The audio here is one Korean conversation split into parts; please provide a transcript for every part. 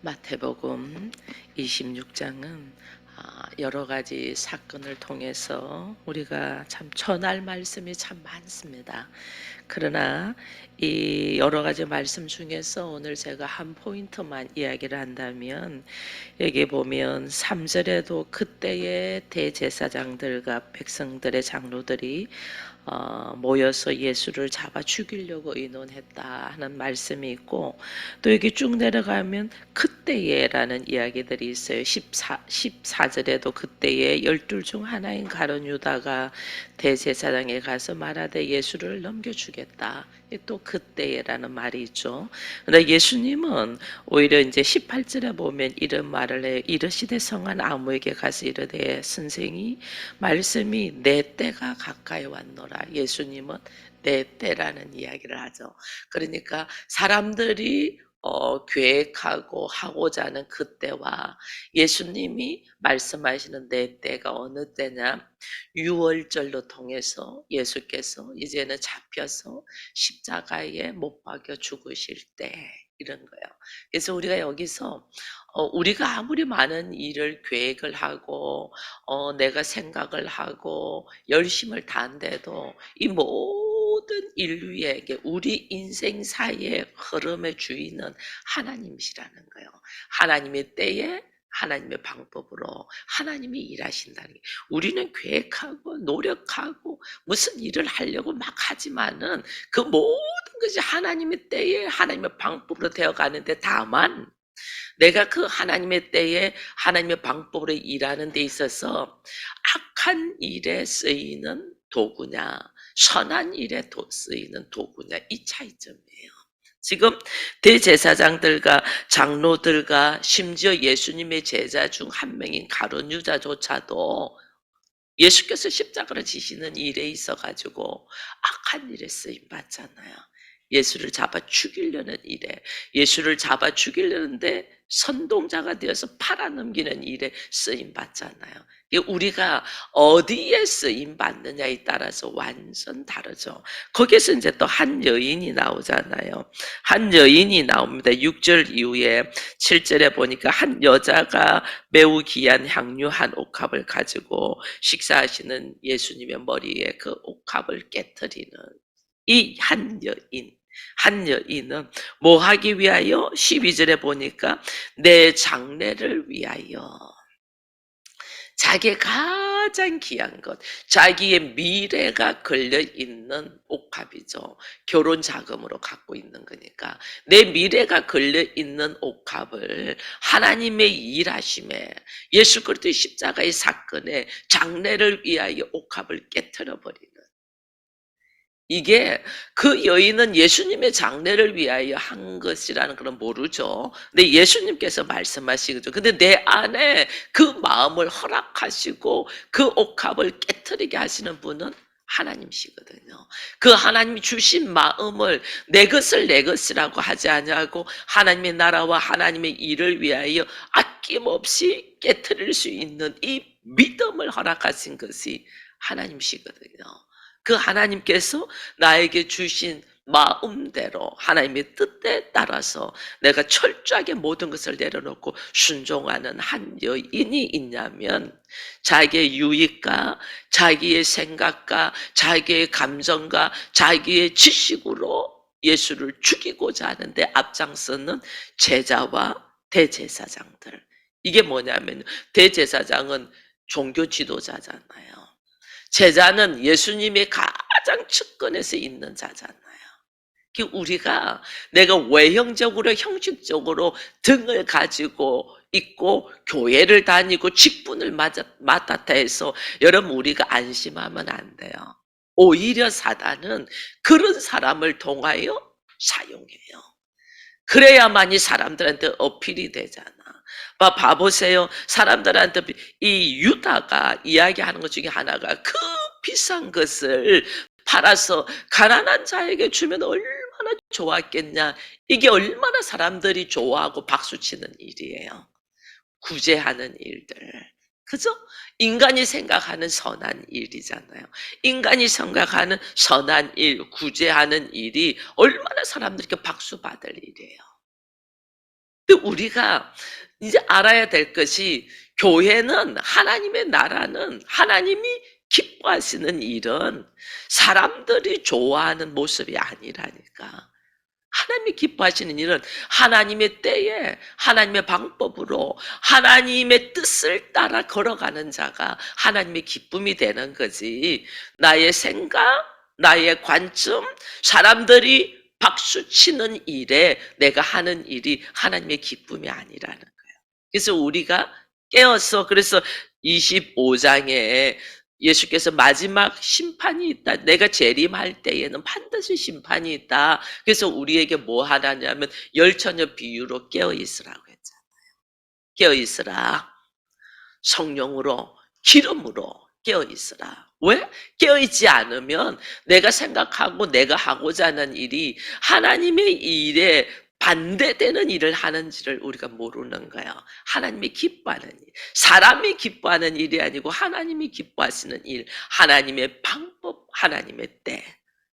마태복음 26장은 여러 가지 사건을 통해서 우리가 참 전할 말씀이 참 많습니다. 그러나 이 여러 가지 말씀 중에서 오늘 제가 한 포인트만 이야기를 한다면, 여기 보면 3절에도 그때의 대제사장들과 백성들의 장로들이 모여서 예수를 잡아 죽이려고 의논했다 하는 말씀이 있고, 또 여기 쭉 내려가면 그때에라는 이야기들이 있어요. 14절에도 그때에 12 중 하나인 가룟 유다가 대제사장에 가서 말하되 예수를 넘겨주겠다. 또 그때에라는 말이 있죠. 근데 예수님은 오히려 이제 18절에 보면 이런 말을 해요. 이르시되 성한 아무에게 가서 이르되 선생이 말씀이 내 때가 가까이 왔노라. 예수님은 내 때라는 이야기를 하죠. 그러니까 사람들이 계획하고 하고자 하는 그때와 예수님이 말씀하시는 내 때가 어느 때냐, 유월절로 통해서 예수께서 이제는 잡혀서 십자가에 못 박여 죽으실 때, 이런 거예요. 그래서 우리가 여기서 우리가 아무리 많은 일을 계획을 하고 내가 생각을 하고 열심을 다한데도 이 모든 인류에게 우리 인생사의 흐름의 주인은 하나님이시라는 거예요. 하나님의 때에 하나님의 방법으로 하나님이 일하신다는 게, 우리는 계획하고 노력하고 무슨 일을 하려고 막 하지만은 그 모든 것이 하나님의 때에 하나님의 방법으로 되어 가는데, 다만 내가 그 하나님의 때에 하나님의 방법으로 일하는 데 있어서 악한 일에 쓰이는 도구냐, 선한 일에 쓰이는 도구냐, 이 차이점이에요. 지금 대제사장들과 장로들과 심지어 예수님의 제자 중 한 명인 가룟 유다조차도 예수께서 십자가를 지시는 일에 있어가지고 악한 일에 쓰임 받잖아요. 예수를 잡아 죽이려는 일에, 예수를 잡아 죽이려는데 선동자가 되어서 팔아넘기는 일에 쓰임 받잖아요. 우리가 어디에 쓰임 받느냐에 따라서 완전 다르죠. 거기서 이제 또 한 여인이 나오잖아요. 한 여인이 나옵니다. 6절 이후에 7절에 보니까 한 여자가 매우 귀한 향유 한 옥합을 가지고 식사하시는 예수님의 머리에 그 옥합을 깨뜨리는 이 한 여인은 뭐 하기 위하여? 12절에 보니까 내 장래를 위하여, 자기의 가장 귀한 것, 자기의 미래가 걸려있는 옥합이죠. 결혼 자금으로 갖고 있는 거니까 내 미래가 걸려있는 옥합을 하나님의 일하심에, 예수 그리스도의 십자가의 사건에 장래를 위하여 옥합을 깨트려 버리는, 이게 그 여인은 예수님의 장래를 위하여 한 것이라는 걸 모르죠. 근데 예수님께서 말씀하시죠. 근데 내 안에 그 마음을 허락하시고 그 옥합을 깨트리게 하시는 분은 하나님이시거든요. 그 하나님이 주신 마음을 내 것을 내 것이라고 하지 아니하고 하나님의 나라와 하나님의 일을 위하여 아낌없이 깨트릴 수 있는 이 믿음을 허락하신 것이 하나님이시거든요. 그 하나님께서 나에게 주신 마음대로 하나님의 뜻에 따라서 내가 철저하게 모든 것을 내려놓고 순종하는 한 여인이 있냐면, 자기의 유익과 자기의 생각과 자기의 감정과 자기의 지식으로 예수를 죽이고자 하는데 앞장서는 제자와 대제사장들. 이게 뭐냐면, 대제사장은 종교 지도자잖아요. 제자는 예수님의 가장 측근에서 있는 자잖아요. 우리가 내가 외형적으로 형식적으로 등을 가지고 있고 교회를 다니고 직분을 맡았다 해서 여러분 우리가 안심하면 안 돼요. 오히려 사단은 그런 사람을 통하여 사용해요. 그래야만이 사람들한테 어필이 되잖아. 봐보세요. 사람들한테 이 유다가 이야기하는 것 중에 하나가, 그 비싼 것을 팔아서 가난한 자에게 주면 얼마나 좋았겠냐. 이게 얼마나 사람들이 좋아하고 박수치는 일이에요. 구제하는 일들. 그죠? 인간이 생각하는 선한 일이잖아요. 인간이 생각하는 선한 일, 구제하는 일이 얼마나 사람들에게 박수 받을 일이에요. 근데 우리가 이제 알아야 될 것이 교회는 하나님의 나라는 하나님이 기뻐하시는 일은 사람들이 좋아하는 모습이 아니라니까. 하나님이 기뻐하시는 일은 하나님의 때에 하나님의 방법으로 하나님의 뜻을 따라 걸어가는 자가 하나님의 기쁨이 되는 거지. 나의 생각, 나의 관점, 사람들이 박수 치는 일에 내가 하는 일이 하나님의 기쁨이 아니라는 거예요. 그래서 우리가 깨어서 그래서 25장에 예수께서 마지막 심판이 있다. 내가 재림할 때에는 반드시 심판이 있다. 그래서 우리에게 뭐 하라냐면 열처녀 비유로 깨어 있으라고 했잖아요. 깨어 있으라. 성령으로 기름으로 깨어 있으라. 왜? 깨어 있지 않으면 내가 생각하고 내가 하고자 하는 일이 하나님의 일에 반대되는 일을 하는지를 우리가 모르는 거예요. 하나님이 기뻐하는 일. 사람이 기뻐하는 일이 아니고 하나님이 기뻐하시는 일. 하나님의 방법, 하나님의 때.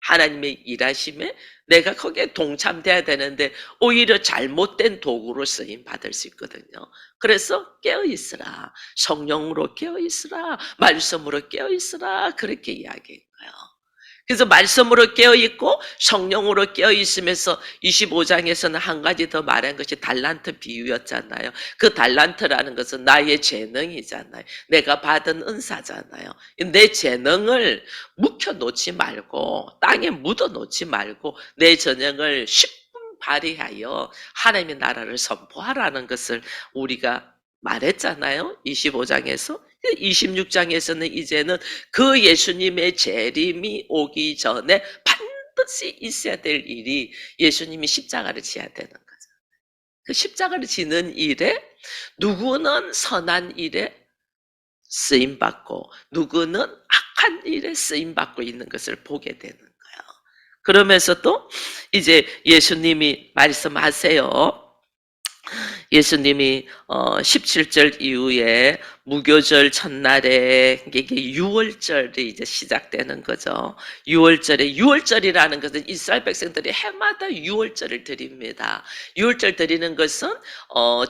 하나님의 일하심에 내가 거기에 동참돼야 되는데 오히려 잘못된 도구로 쓰임 받을 수 있거든요. 그래서 깨어 있으라. 성령으로 깨어 있으라. 말씀으로 깨어 있으라. 그렇게 이야기한 거예요. 그래서 말씀으로 깨어 있고 성령으로 깨어 있으면서 25장에서는 한 가지 더 말한 것이 달란트 비유였잖아요. 그 달란트라는 것은 나의 재능이잖아요. 내가 받은 은사잖아요. 내 재능을 묵혀 놓지 말고 땅에 묻어 놓지 말고 내 재능을 십분 발휘하여 하나님의 나라를 선포하라는 것을 우리가 말했잖아요. 25장에서. 26장에서는 이제는 그 예수님의 재림이 오기 전에 반드시 있어야 될 일이 예수님이 십자가를 지어야 되는 거죠. 그 십자가를 지는 일에 누구는 선한 일에 쓰임받고 누구는 악한 일에 쓰임받고 있는 것을 보게 되는 거예요. 그러면서 또 이제 예수님이 말씀하세요. 예수님이 17절 이후에 무교절 첫날에 이게 유월절이 이제 시작되는 거죠. 유월절이라는 것은 이스라엘 백성들이 해마다 유월절을 드립니다. 유월절 드리는 것은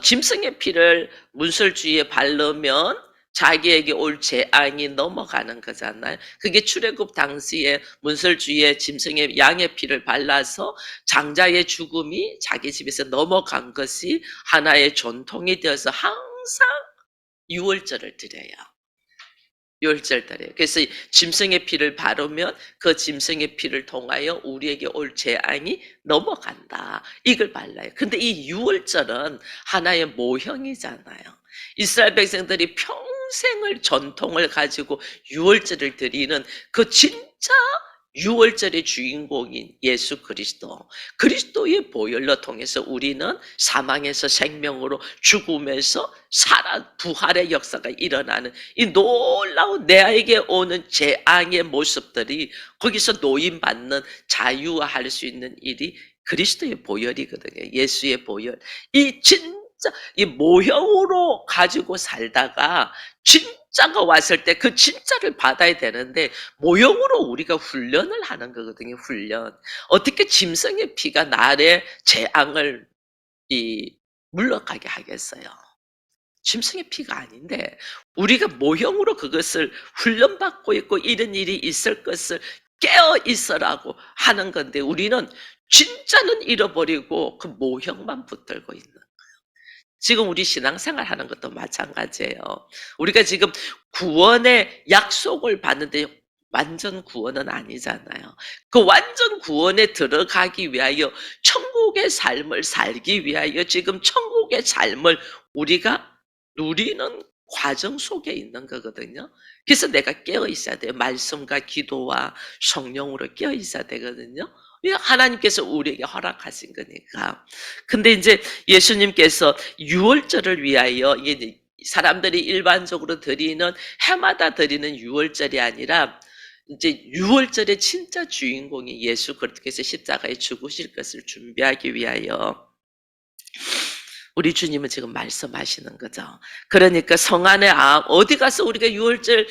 짐승의 피를 문설 주위에 바르면 자기에게 올 재앙이 넘어가는 거잖아요. 그게 출애굽 당시에 문설 주위에 짐승의 양의 피를 발라서 장자의 죽음이 자기 집에서 넘어간 것이 하나의 전통이 되어서 항상 유월절을 드려요. 유월절 드려요. 그래서 짐승의 피를 바르면 그 짐승의 피를 통하여 우리에게 올 재앙이 넘어간다. 이걸 발라요. 근데 이 유월절은 하나의 모형이잖아요. 이스라엘 백성들이 평생을 전통을 가지고 유월절을 드리는 그 진짜 유월절의 주인공인 예수 그리스도의 보혈로 통해서 우리는 사망에서 생명으로 죽음에서 살아 부활의 역사가 일어나는 이 놀라운 내에게 오는 재앙의 모습들이 거기서 노임받는 자유화할 수 있는 일이 그리스도의 보혈이거든요. 예수의 보혈. 이 진짜 이 모형으로 가지고 살다가 진짜가 왔을 때 그 진짜를 받아야 되는데 모형으로 우리가 훈련을 하는 거거든요. 훈련. 어떻게 짐승의 피가 나의 재앙을 물러가게 하겠어요. 짐승의 피가 아닌데 우리가 모형으로 그것을 훈련받고 있고 이런 일이 있을 것을 깨어 있어라고 하는 건데 우리는 진짜는 잃어버리고 그 모형만 붙들고 있는. 지금 우리 신앙생활 하는 것도 마찬가지예요. 우리가 지금 구원의 약속을 받는데 완전 구원은 아니잖아요. 그 완전 구원에 들어가기 위하여 천국의 삶을 살기 위하여 지금 천국의 삶을 우리가 누리는 과정 속에 있는 거거든요. 그래서 내가 깨어 있어야 돼요. 말씀과 기도와 성령으로 깨어 있어야 되거든요. 하나님께서 우리에게 허락하신 거니까. 근데 이제 예수님께서 유월절을 위하여 이게 사람들이 일반적으로 드리는 해마다 드리는 유월절이 아니라 이제 유월절의 진짜 주인공이 예수 그리스도께서 십자가에 죽으실 것을 준비하기 위하여 우리 주님은 지금 말씀하시는 거죠. 그러니까 성 안에 어디 가서 우리가 유월절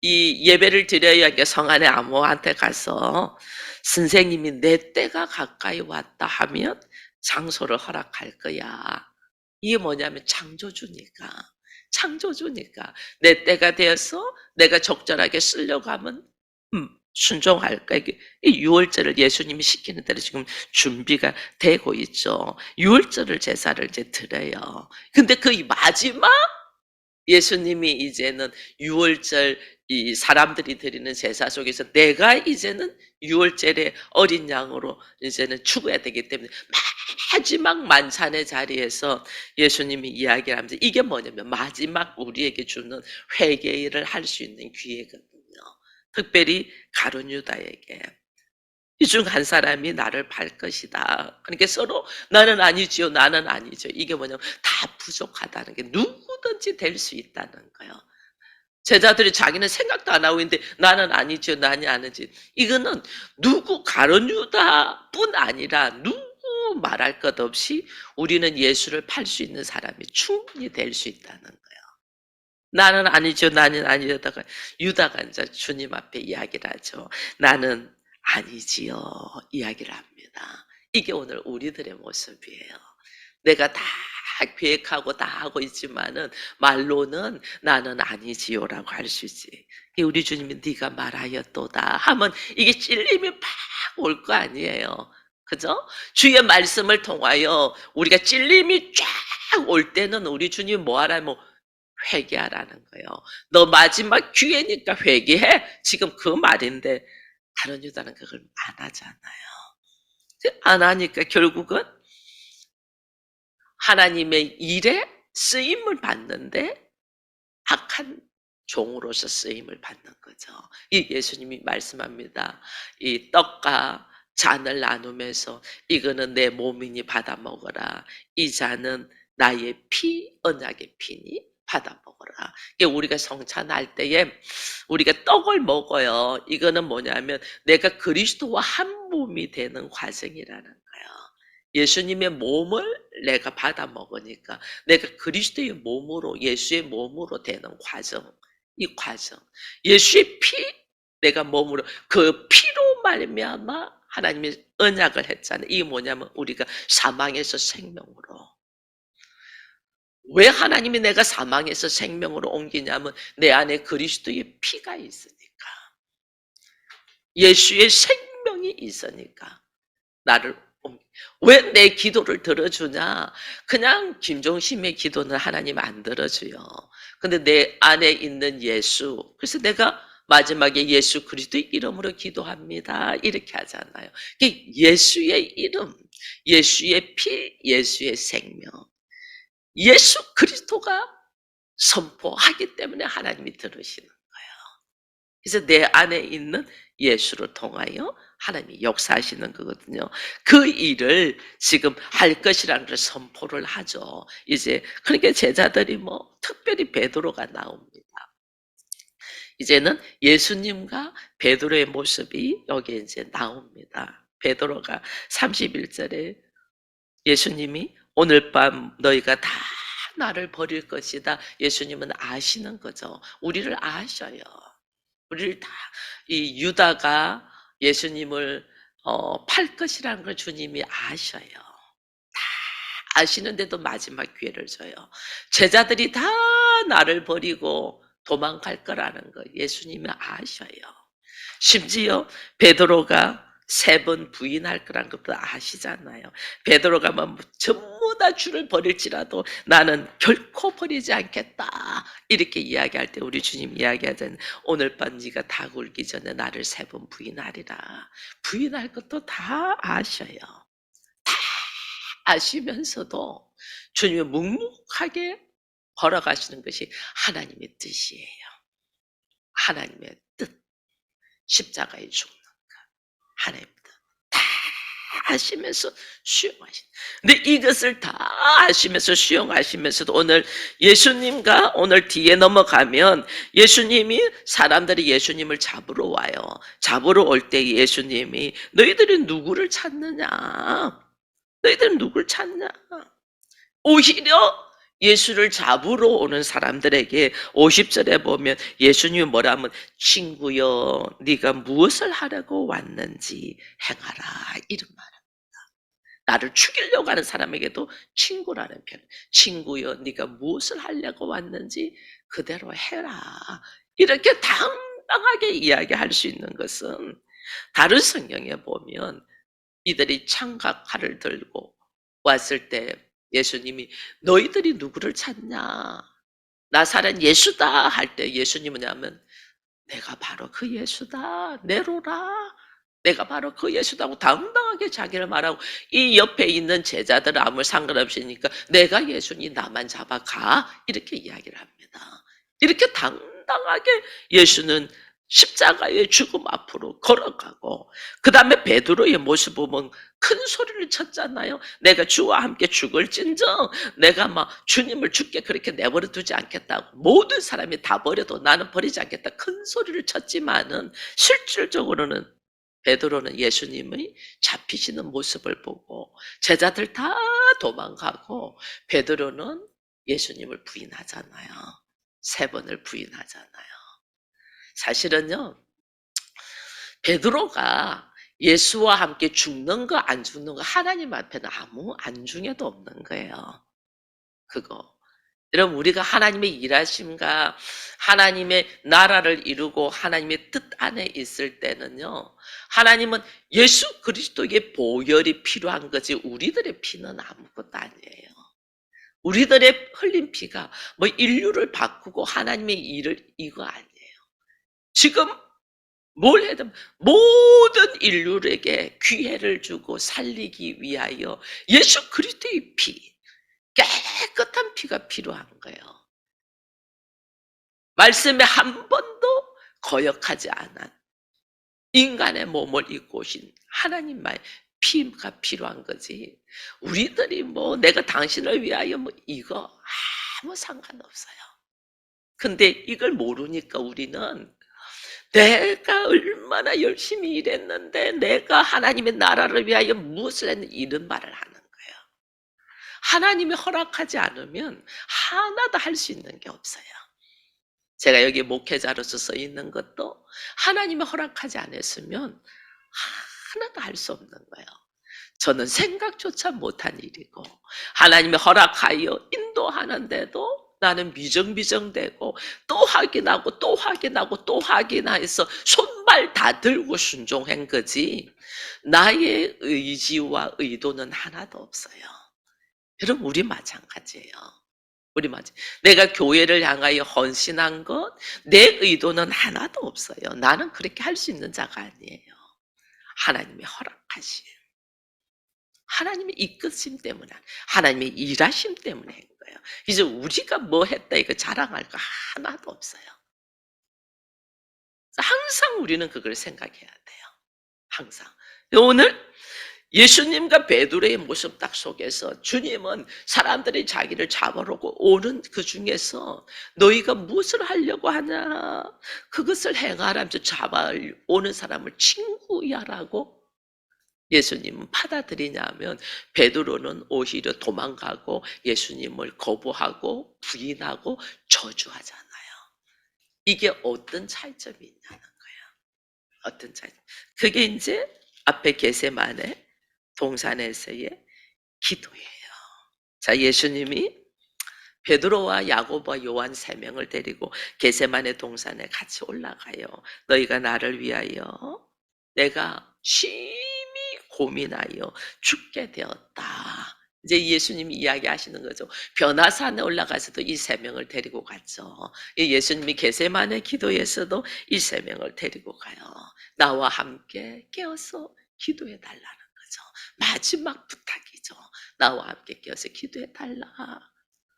이 예배를 드려야 하니까 성 안에 아무한테 가서 선생님이 내 때가 가까이 왔다 하면 장소를 허락할 거야. 이게 뭐냐면 창조주니까. 창조주니까. 내 때가 되어서 내가 적절하게 쓰려고 하면 순종할까. 이게 이 유월절을 예수님이 시키는 대로 지금 준비가 되고 있죠. 유월절을 제사를 이제 드려요. 근데 그 마지막 예수님이 이제는 유월절 이 사람들이 드리는 제사 속에서 내가 이제는 유월절의 어린 양으로 이제는 죽어야 되기 때문에 마지막 만찬의 자리에서 예수님이 이야기를 하면서 이게 뭐냐면 마지막 우리에게 주는 회개를 할 수 있는 기회거든요. 특별히 가룟 유다에게. 이 중 한 사람이 나를 팔 것이다. 그러니까 서로 나는 아니지요, 나는 아니죠. 이게 뭐냐면 다 부족하다는 게 누구든지 될 수 있다는 거예요. 제자들이 자기는 생각도 안 하고 있는데 나는 아니죠, 나는 아니지. 이거는 누구 가룟 유다뿐 아니라 누구 말할 것 없이 우리는 예수를 팔 수 있는 사람이 충분히 될 수 있다는 거예요. 나는 아니죠, 나는 아니다가 유다가 이제 주님 앞에 이야기를 하죠. 나는 아니지요. 이야기를 합니다. 이게 오늘 우리들의 모습이에요. 내가 다 계획하고 다 하고 있지만은 말로는 나는 아니지요라고 할 수 있지. 우리 주님이 네가 말하였도다 하면 이게 찔림이 팍 올 거 아니에요. 그죠? 주의 말씀을 통하여 우리가 찔림이 쫙 올 때는 우리 주님이 뭐 하라면 회개하라는 거예요. 너 마지막 기회니까 회개해. 지금 그 말인데 다른 유다는 그걸 안 하잖아요. 안 하니까 결국은 하나님의 일에 쓰임을 받는데 악한 종으로서 쓰임을 받는 거죠. 이 예수님이 말씀합니다. 이 떡과 잔을 나누면서 이거는 내 몸이니 받아 먹어라. 이 잔은 나의 피, 언약의 피니 받아 먹어라. 이게 우리가 성찬할 때에 우리가 떡을 먹어요. 이거는 뭐냐면 내가 그리스도와 한 몸이 되는 과정이라는 거예요. 예수님의 몸을 내가 받아 먹으니까 내가 그리스도의 몸으로 예수의 몸으로 되는 과정, 이 과정, 예수의 피 내가 몸으로 그 피로 말미암아 하나님이 언약을 했잖아요. 이게 뭐냐면 우리가 사망에서 생명으로. 왜 하나님이 내가 사망에서 생명으로 옮기냐면 내 안에 그리스도의 피가 있으니까. 예수의 생명이 있으니까 나를 왜 내 기도를 들어주냐? 그냥 김종심의 기도는 하나님 안 들어줘요. 근데 내 안에 있는 예수, 그래서 내가 마지막에 예수 그리스도의 이름으로 기도합니다. 이렇게 하잖아요. 예수의 이름, 예수의 피, 예수의 생명. 예수 그리스도가 선포하기 때문에 하나님이 들으시는 거예요. 그래서 내 안에 있는 예수를 통하여 하나님이 역사하시는 거거든요. 그 일을 지금 할 것이라는 걸 선포를 하죠. 이제 그러니까 제자들이 뭐 특별히 베드로가 나옵니다. 이제는 예수님과 베드로의 모습이 여기에 이제 나옵니다. 베드로가 31절에 예수님이 오늘 밤 너희가 다 나를 버릴 것이다. 예수님은 아시는 거죠. 우리를 아셔요. 우리를 다, 이 유다가 예수님을 팔 것이라는 걸 주님이 아셔요. 다 아시는데도 마지막 기회를 줘요. 제자들이 다 나를 버리고 도망갈 거라는 거 예수님이 아셔요. 심지어 베드로가 3번 부인할 거란 것도 아시잖아요. 베드로가 뭐 전부 다 주를 버릴지라도 나는 결코 버리지 않겠다. 이렇게 이야기할 때 우리 주님 이야기하잖아요. 오늘 밤 네가 다 굴기 전에 나를 3번 부인하리라. 부인할 것도 다 아셔요. 다 아시면서도 주님이 묵묵하게 걸어가시는 것이 하나님의 뜻이에요. 하나님의 뜻. 십자가에 죽는 것. 하나님 다 아시면서 수용하신. 근데 이것을 다 아시면서 수용하시면서도 오늘 예수님과 오늘 뒤에 넘어가면 예수님이 사람들이 예수님을 잡으러 와요. 잡으러 올 때 예수님이 너희들이 누구를 찾느냐? 너희들은 누굴 찾냐? 오히려 예수를 잡으러 오는 사람들에게 50절에 보면 예수님이 뭐라 하면 친구여 네가 무엇을 하려고 왔는지 행하라 이런 말. 나를 죽이려고 하는 사람에게도 친구라는 표현. 친구여, 네가 무엇을 하려고 왔는지 그대로 해라. 이렇게 당당하게 이야기할 수 있는 것은 다른 성경에 보면 이들이 창과 칼을 들고 왔을 때 예수님이 너희들이 누구를 찾냐? 나사렛 예수다 할 때 예수님은 뭐냐면 내가 바로 그 예수다. 내로라. 내가 바로 그 예수다고 당당하게 자기를 말하고 이 옆에 있는 제자들 아무 상관없으니까 내가 예수니 나만 잡아가 이렇게 이야기를 합니다. 이렇게 당당하게 예수는 십자가의 죽음 앞으로 걸어가고 그 다음에 베드로의 모습 보면 큰 소리를 쳤잖아요. 내가 주와 함께 죽을진정 내가 막 주님을 죽게 그렇게 내버려 두지 않겠다고 모든 사람이 다 버려도 나는 버리지 않겠다 큰 소리를 쳤지만은 실질적으로는 베드로는 예수님의 잡히시는 모습을 보고 제자들 다 도망가고 베드로는 예수님을 부인하잖아요. 3번을 부인하잖아요. 사실은요, 베드로가 예수와 함께 죽는 거 안 죽는 거 하나님 앞에는 아무 안중에도 없는 거예요. 그거. 여러분 우리가 하나님의 일하심과 하나님의 나라를 이루고 하나님의 뜻 안에 있을 때는요. 하나님은 예수 그리스도의 보혈이 필요한 거지 우리들의 피는 아무것도 아니에요. 우리들의 흘린 피가 뭐 인류를 바꾸고 하나님의 일을 이거 아니에요. 지금 뭘 해도 모든 인류에게 기회를 주고 살리기 위하여 예수 그리스도의 피, 깨끗한 피가 필요한 거예요. 말씀에 한 번도 거역하지 않은 인간의 몸을 입고 오신 하나님만의 피가 필요한 거지. 우리들이 뭐 내가 당신을 위하여 뭐 이거 아무 상관없어요. 근데 이걸 모르니까 우리는 내가 얼마나 열심히 일했는데 내가 하나님의 나라를 위하여 무엇을 했는지 이런 말을 하는 거예요. 하나님이 허락하지 않으면 하나도 할 수 있는 게 없어요. 제가 여기 목회자로서 써 있는 것도 하나님이 허락하지 않았으면 하나도 할 수 없는 거예요. 저는 생각조차 못한 일이고 하나님이 허락하여 인도하는데도 나는 미정미정되고 또 확인하고 또 확인하고 또 확인해서 손발 다 들고 순종한 거지 나의 의지와 의도는 하나도 없어요. 여러분 우리 마찬가지예요. 우리 맞아. 내가 교회를 향하여 헌신한 것, 내 의도는 하나도 없어요. 나는 그렇게 할 수 있는 자가 아니에요. 하나님의 허락하심. 하나님의 이끄심 때문에, 하나님의 일하심 때문에 한 거예요. 이제 우리가 뭐 했다 이거 자랑할 거 하나도 없어요. 항상 우리는 그걸 생각해야 돼요. 항상. 오늘 예수님과 베드로의 모습 딱 속에서 주님은 사람들이 자기를 잡으려고 오는 그 중에서 너희가 무엇을 하려고 하냐 그것을 행하라면서 잡아오는 사람을 친구야라고 예수님은 받아들이냐면 베드로는 오히려 도망가고 예수님을 거부하고 부인하고 저주하잖아요. 이게 어떤 차이점이 있냐는 거예요. 어떤 차이점. 그게 이제 앞에 겟세마네 동산에서의 기도예요. 자, 예수님이 베드로와 야고보와 요한 3명을 데리고 겟세마네 동산에 같이 올라가요. 너희가 나를 위하여 내가 심히 고민하여 죽게 되었다. 이제 예수님이 이야기하시는 거죠. 변화산에 올라가서도 이 3명을 데리고 갔죠. 예수님이 겟세마네 기도에서도 이 3명을 데리고 가요. 나와 함께 깨어서 기도해 달라는 거죠. 마지막 부탁이죠. 나와 함께 깨어서 기도해 달라.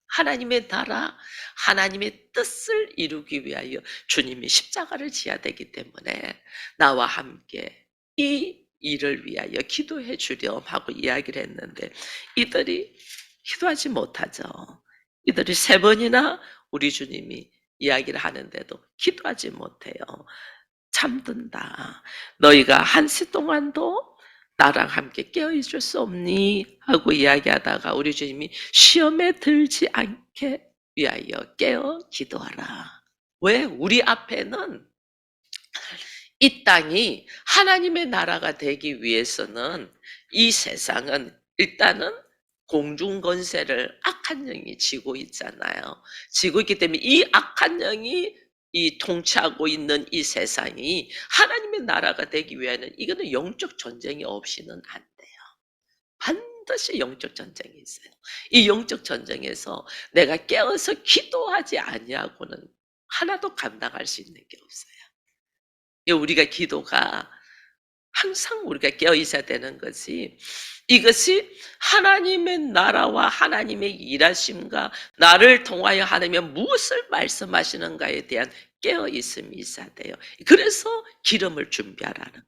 하나님의 나라, 하나님의 뜻을 이루기 위하여 주님이 십자가를 지어야 되기 때문에 나와 함께 이 일을 위하여 기도해 주렴 하고 이야기를 했는데 이들이 기도하지 못하죠. 이들이 3번이나 우리 주님이 이야기를 하는데도 기도하지 못해요. 잠든다. 너희가 한시 동안도 나랑 함께 깨어있을 수 없니? 하고 이야기하다가 우리 주님이 시험에 들지 않게 위하여 깨어 기도하라. 왜? 우리 앞에는 이 땅이 하나님의 나라가 되기 위해서는 이 세상은 일단은 공중 권세를 악한 영이 쥐고 있잖아요. 쥐고 있기 때문에 이 악한 영이 이 통치하고 있는 이 세상이 하나님의 나라가 되기 위해는 이거는 영적 전쟁이 없이는 안 돼요. 반드시 영적 전쟁이 있어요. 이 영적 전쟁에서 내가 깨어서 기도하지 아니하고는 하나도 감당할 수 있는 게 없어요. 우리가 기도가 항상 우리가 깨어 있어야 되는 것이, 이것이 하나님의 나라와 하나님의 일하심과 나를 통하여 하나님의 무엇을 말씀하시는가에 대한 깨어 있음이 있어야 돼요. 그래서 기름을 준비하라는 거예요.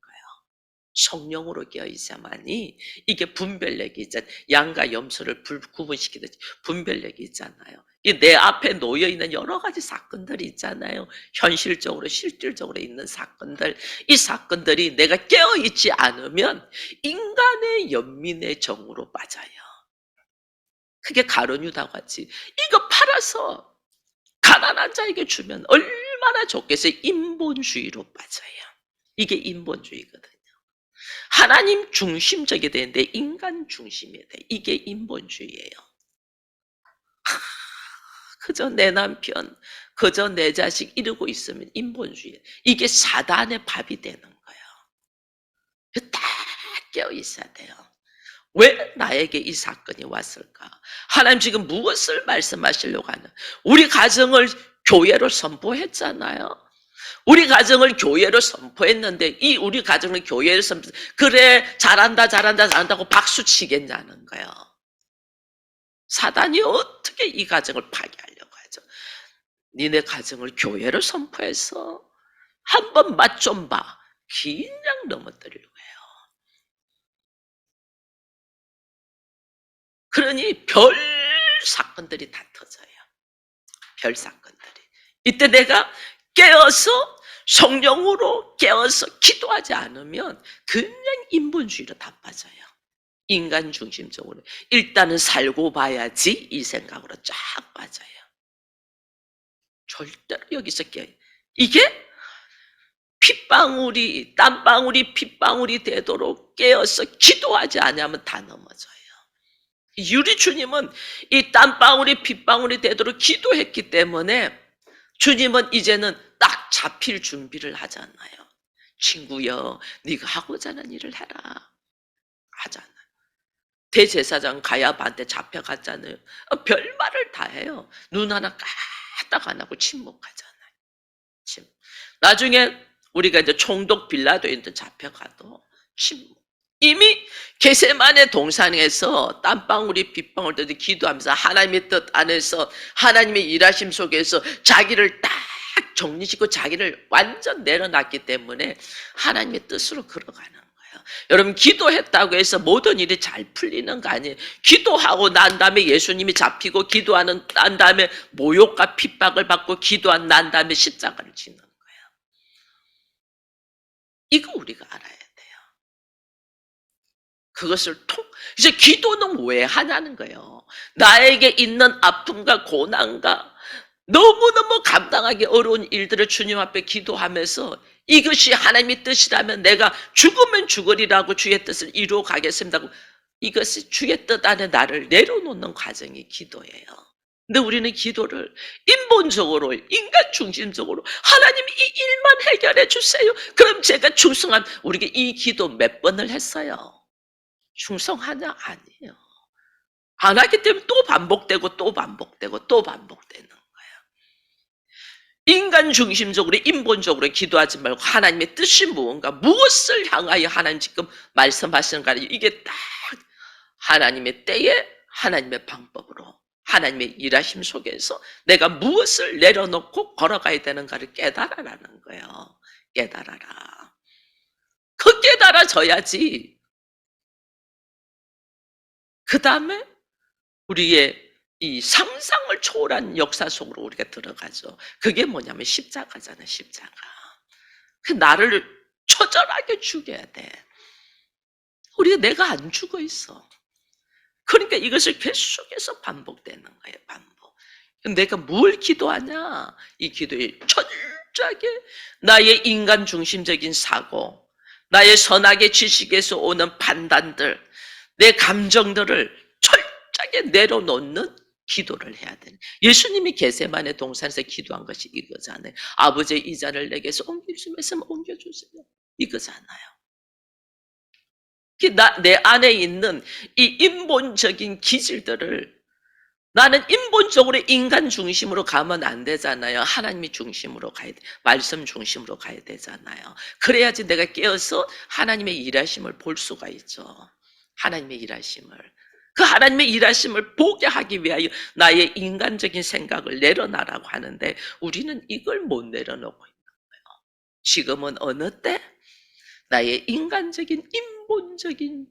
성령으로 깨어 있어야만이 이게 분별력이 있잖아요. 양과 염소를 구분시키듯이 분별력이 있잖아요. 이 내 앞에 놓여 있는 여러 가지 사건들이 있잖아요. 현실적으로 실질적으로 있는 사건들, 이 사건들이 내가 깨어 있지 않으면 인간의 연민의 정으로 빠져요. 그게 가룟유다 같이 이거 팔아서 가난한 자에게 주면 얼마나 좋겠어요. 인본주의로 빠져요. 이게 인본주의거든요. 하나님 중심적이 되는데 인간 중심이 돼. 이게 인본주의예요. 그저 내 남편, 그저 내 자식 이러고 있으면 인본주의. 이게 사단의 밥이 되는 거예요. 딱 깨어 있어야 돼요. 왜 나에게 이 사건이 왔을까? 하나님 지금 무엇을 말씀하시려고 하는? 우리 가정을 교회로 선포했잖아요. 우리 가정을 교회로 선포했는데 이 우리 가정을 교회로 선포, 그래 잘한다 잘한다 잘한다고 박수 치겠냐는 거예요. 사단이 어떻게 이 가정을 파괴하려고 하죠? 니네 가정을 교회로 선포해서 한번 맛 좀 봐. 그냥 넘어뜨리려고 해요. 그러니 별 사건들이 다 터져요. 별 사건들이. 이때 내가 깨어서 성령으로 깨어서 기도하지 않으면 그냥 인본주의로 다 빠져요. 인간 중심적으로 일단은 살고 봐야지 이 생각으로 쫙 빠져요. 절대로 여기서 깨어요. 이게 핏방울이 땀방울이 핏방울이 되도록 깨어서 기도하지 않으면 다 넘어져요. 유리 주님은 이 땀방울이 핏방울이 되도록 기도했기 때문에 주님은 이제는 딱 잡힐 준비를 하잖아요. 친구여, 네가 하고자 하는 일을 해라. 하잖아요. 대제사장 가야바한테 잡혀갔잖아요. 별말을 다 해요. 눈 하나 까딱 안 하고 침묵하잖아요. 나중에 우리가 이제 총독 빌라도인도 잡혀가도 침묵. 이미 게세마네 동산에서 땀방울이 빗방울 때도 기도하면서 하나님의 뜻 안에서 하나님의 일하심 속에서 자기를 딱 정리시키고 자기를 완전 내려놨기 때문에 하나님의 뜻으로 걸어가는 거예요. 여러분 기도했다고 해서 모든 일이 잘 풀리는 거 아니에요. 기도하고 난 다음에 예수님이 잡히고 기도하는 난 다음에 모욕과 핍박을 받고 기도한 난 다음에 십자가를 지는 거예요. 이거 우리가 알아야 돼요. 그것을 이제 기도는 왜 하냐는 거예요. 나에게 있는 아픔과 고난과 너무너무 감당하기 어려운 일들을 주님 앞에 기도하면서 이것이 하나님의 뜻이라면 내가 죽으면 죽으리라고 주의 뜻을 이루어 가겠습니다고, 이것이 주의 뜻 안에 나를 내려놓는 과정이 기도예요. 근데 우리는 기도를 인본적으로 인간 중심적으로 하나님 이 일만 해결해 주세요. 그럼 제가 충성한, 우리가 이 기도 몇 번을 했어요. 충성하냐? 아니에요. 안 하기 때문에 또 반복되고 또 반복되고 또 반복되는 거예요. 인간 중심적으로 인본적으로 기도하지 말고 하나님의 뜻이 무엇인가, 무엇을 향하여 하나님 지금 말씀하시는가, 이게 딱 하나님의 때에 하나님의 방법으로 하나님의 일하심 속에서 내가 무엇을 내려놓고 걸어가야 되는가를 깨달아라는 거예요. 깨달아라. 그 깨달아져야지 그 다음에 우리의 이 상상을 초월한 역사 속으로 우리가 들어가죠. 그게 뭐냐면 십자가잖아요. 십자가. 그 나를 처절하게 죽여야 돼. 우리가 내가 안 죽어 있어. 그러니까 이것을 계속해서 반복되는 거예요. 반복. 내가 뭘 기도하냐? 이 기도에 철저하게 나의 인간 중심적인 사고, 나의 선악의 지식에서 오는 판단들, 내 감정들을 철저하게 내려놓는 기도를 해야 되는. 예수님이 겟세마네 동산에서 기도한 것이 이거잖아요. 아버지 이 잔을 내게서 옮길 수 있으면 옮겨주세요. 이거잖아요. 내 안에 있는 이 인본적인 기질들을 나는 인본적으로 인간 중심으로 가면 안 되잖아요. 하나님이 중심으로 가야 돼. 말씀 중심으로 가야 되잖아요. 그래야지 내가 깨어서 하나님의 일하심을 볼 수가 있죠. 하나님의 일하심을. 그 하나님의 일하심을 보게 하기 위하여 나의 인간적인 생각을 내려놔라고 하는데 우리는 이걸 못 내려놓고 있는 거예요. 지금은 어느 때? 나의 인간적인 인본적인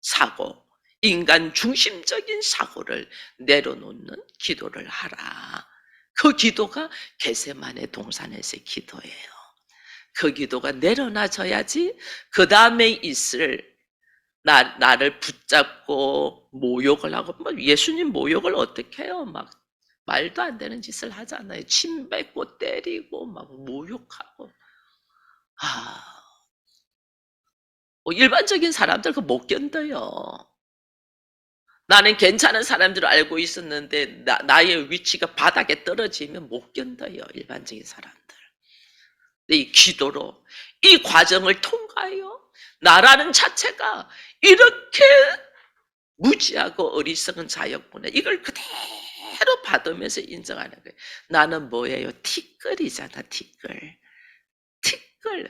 사고, 인간 중심적인 사고를 내려놓는 기도를 하라. 그 기도가 겟세마네 동산에서의 기도예요. 그 기도가 내려놔져야지 그 다음에 있을 나를 붙잡고 모욕을 하고, 뭐 예수님 모욕을 어떻게 해요? 막 말도 안 되는 짓을 하잖아요. 침 뱉고 때리고 막 모욕하고. 일반적인 사람들 그거 못 견뎌요. 나는 괜찮은 사람들을 알고 있었는데 나의 위치가 바닥에 떨어지면 못 견뎌요. 일반적인 사람들. 근데 이 기도로 이 과정을 통과하여 나라는 자체가 이렇게 무지하고 어리석은 자였구나. 이걸 그대로 받으면서 인정하는 거예요. 나는 뭐예요? 티끌이잖아. 티끌.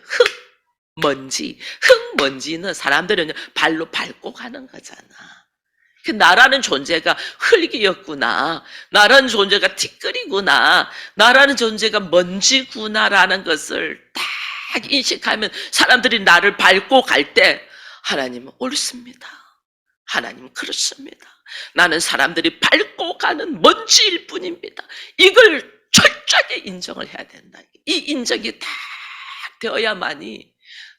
흙, 먼지. 흙, 먼지는 사람들은 발로 밟고 가는 거잖아. 나라는 존재가 흙이었구나. 나라는 존재가 티끌이구나. 나라는 존재가 먼지구나라는 것을 딱 인식하면 사람들이 나를 밟고 갈 때 하나님은 옳습니다. 하나님은 그렇습니다. 나는 사람들이 밟고 가는 먼지일 뿐입니다. 이걸 철저하게 인정을 해야 된다. 이 인정이 딱 되어야만이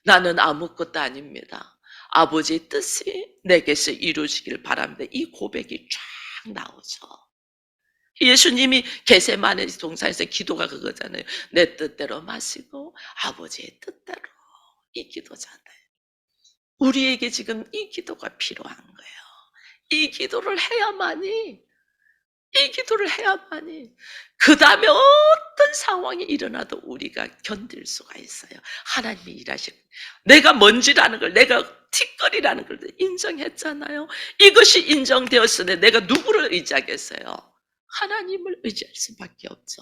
나는 아무것도 아닙니다. 아버지의 뜻이 내게서 이루어지길 바랍니다. 이 고백이 쫙 나오죠. 예수님이 겟세마네 동산에서 기도가 그거잖아요. 내 뜻대로 마시고 아버지의 뜻대로. 이 기도잖아요. 우리에게 지금 이 기도가 필요한 거예요. 이 기도를 해야만이 그 다음에 어떤 상황이 일어나도 우리가 견딜 수가 있어요. 하나님이 일하시고 내가 먼지라는 걸, 내가 티끌이라는 걸 인정했잖아요. 이것이 인정되었으니 내가 누구를 의지하겠어요? 하나님을 의지할 수밖에 없죠.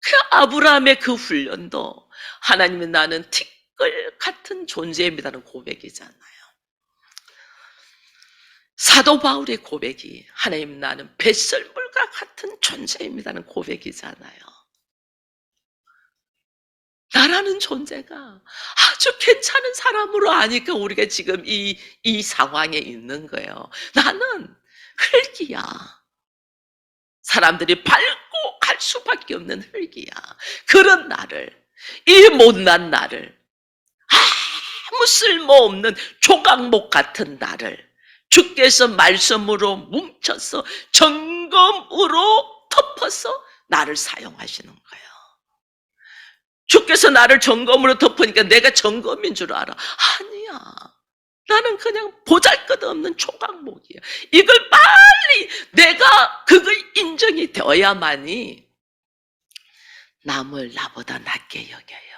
그 아브라함의 그 훈련도 하나님은 나는 티끌 같은 존재입니다는 고백이잖아요. 사도 바울의 고백이 하나님 나는 뱃설물과 같은 존재입니다는 고백이잖아요. 나라는 존재가 아주 괜찮은 사람으로 아니까 우리가 지금 이 상황에 있는 거예요. 나는 흙이야. 사람들이 밟고 갈 수밖에 없는 흙이야. 그런 나를, 이 못난 나를, 아무 쓸모없는 조각목 같은 나를 주께서 말씀으로 뭉쳐서 점검으로 덮어서 나를 사용하시는 거예요. 주께서 나를 점검으로 덮으니까 내가 점검인 줄 알아. 아니야. 나는 그냥 보잘것없는 조각목이야. 이걸 빨리 내가 그걸 인정이 되어야만이 남을 나보다 낮게 여겨요.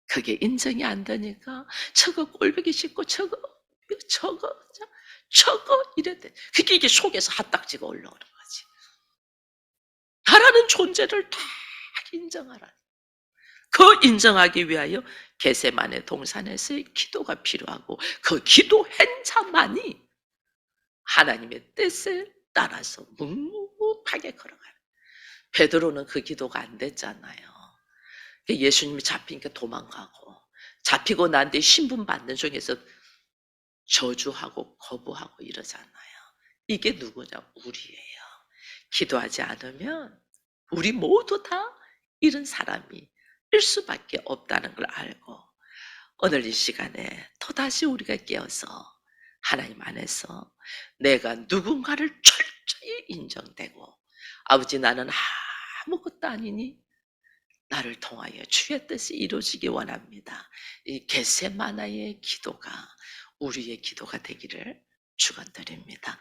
그게 인정이 안 되니까 저거 꼴보기 싫고 저거 이래 돼. 그게 이게 속에서 핫딱지가 올라오는 거지. 나라는 존재를 다 인정하라. 그 인정하기 위하여 겟세마네 동산에서의 기도가 필요하고 그 기도한 자만이 하나님의 뜻을 따라서 묵묵하게 걸어가요. 베드로는 그 기도가 안 됐잖아요. 예수님이 잡히니까 도망가고 잡히고 난 뒤에 신분 받는 중에서 저주하고 거부하고 이러잖아요. 이게 누구냐? 우리예요. 기도하지 않으면 우리 모두 다 이런 사람이 일 수밖에 없다는 걸 알고 오늘 이 시간에 또다시 우리가 깨어서 하나님 안에서 내가 누군가를 철저히 인정되고 아버지 나는 아무것도 아니니 나를 통하여 주의 뜻이 이루어지기 원합니다. 이 겟세마나의 기도가 우리의 기도가 되기를 축원드립니다.